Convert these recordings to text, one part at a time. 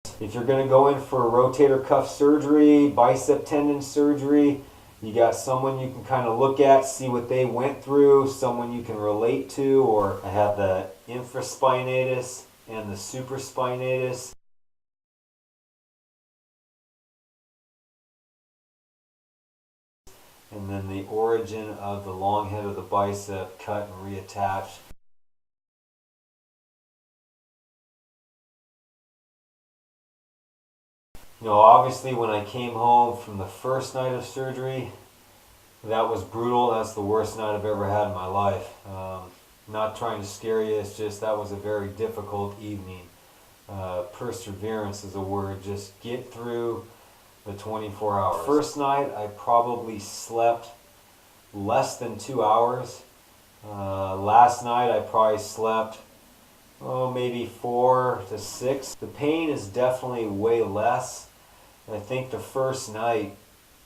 If you're going to go in for a rotator cuff surgery, bicep tendon surgery, you got someone you can kind of look at, see what they went through, someone you can relate to. Or I have the infraspinatus and the supraspinatus. And then the origin of the long head of the bicep cut and reattached. You know, obviously when I came home from the first night of surgery, that was brutal. That's the worst night I've ever had in my life. Not trying to scare you, it's just that was a very difficult evening. Perseverance is a word. Just get through the 24 hours. First night I probably slept less than 2 hours. Last night I probably slept maybe 4 to 6. The pain is definitely way less. I think the first night,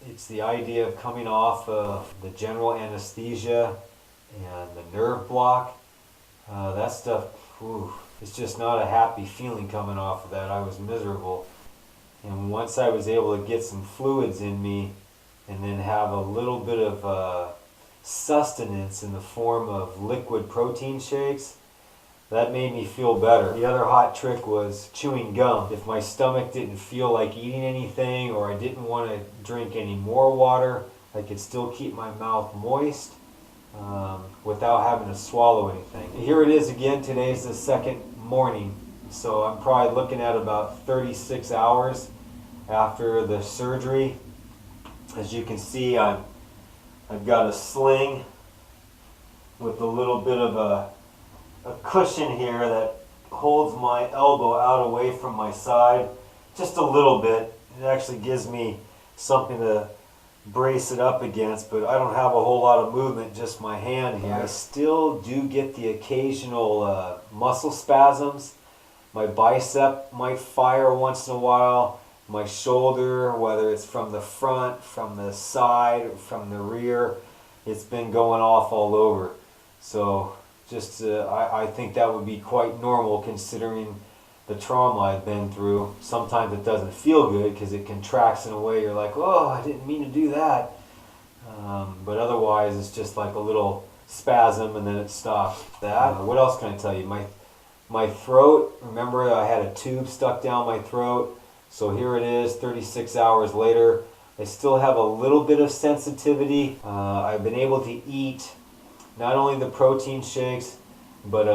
it's the idea of coming off of the general anesthesia and the nerve block. That stuff, it's just not a happy feeling coming off of that. I was miserable. And once I was able to get some fluids in me and then have a little bit of sustenance in the form of liquid protein shakes, that made me feel better. The other hot trick was chewing gum. If my stomach didn't feel like eating anything or I didn't want to drink any more water, I could still keep my mouth moist without having to swallow anything. Here it is again. Today's the second morning. So I'm probably looking at about 36 hours after the surgery. As you can see, I've got a sling with a little bit of a cushion here that holds my elbow out away from my side just a little bit. It actually gives me something to brace it up against, but I don't have a whole lot of movement, just my hand here. I still do get the occasional muscle spasms. My bicep might fire once in a while. My shoulder, whether it's from the front, from the side, or from the rear, it's been going off all over. So just I think that would be quite normal considering the trauma I've been through. Sometimes it doesn't feel good because it contracts in a way you're like, oh, I didn't mean to do that. But otherwise it's just like a little spasm and then it stops. What else can I tell you? My throat, remember I had a tube stuck down my throat. So here it is 36 hours later. I still have a little bit of sensitivity. I've been able to eat not only the protein shakes, but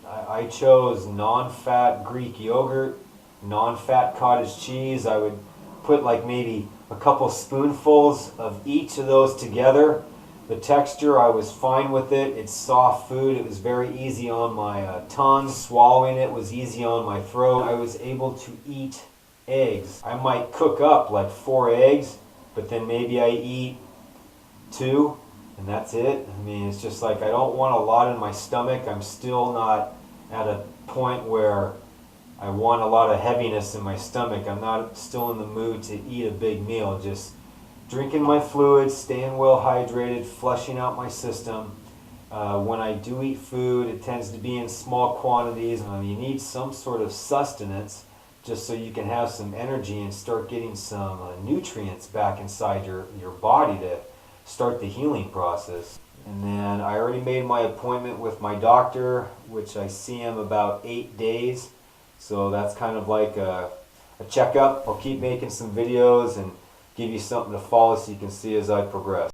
I chose non-fat Greek yogurt, non-fat cottage cheese. I would put like maybe a couple spoonfuls of each of those together. The texture, I was fine with it. It's soft food. It was very easy on my tongue. Swallowing it was easy on my throat. I was able to eat eggs. I might cook up like 4 eggs, but then maybe I eat 2. And that's it. I mean, it's just like I don't want a lot in my stomach. I'm still not at a point where I want a lot of heaviness in my stomach. I'm not still in the mood to eat a big meal. Just drinking my fluids, staying well hydrated, flushing out my system. When I do eat food, it tends to be in small quantities. You need some sort of sustenance just so you can have some energy and start getting some nutrients back inside your body to start the healing process. And then I already made my appointment with my doctor, which I see him about 8 days. So that's kind of like a checkup. I'll keep making some videos and give you something to follow so you can see as I progress.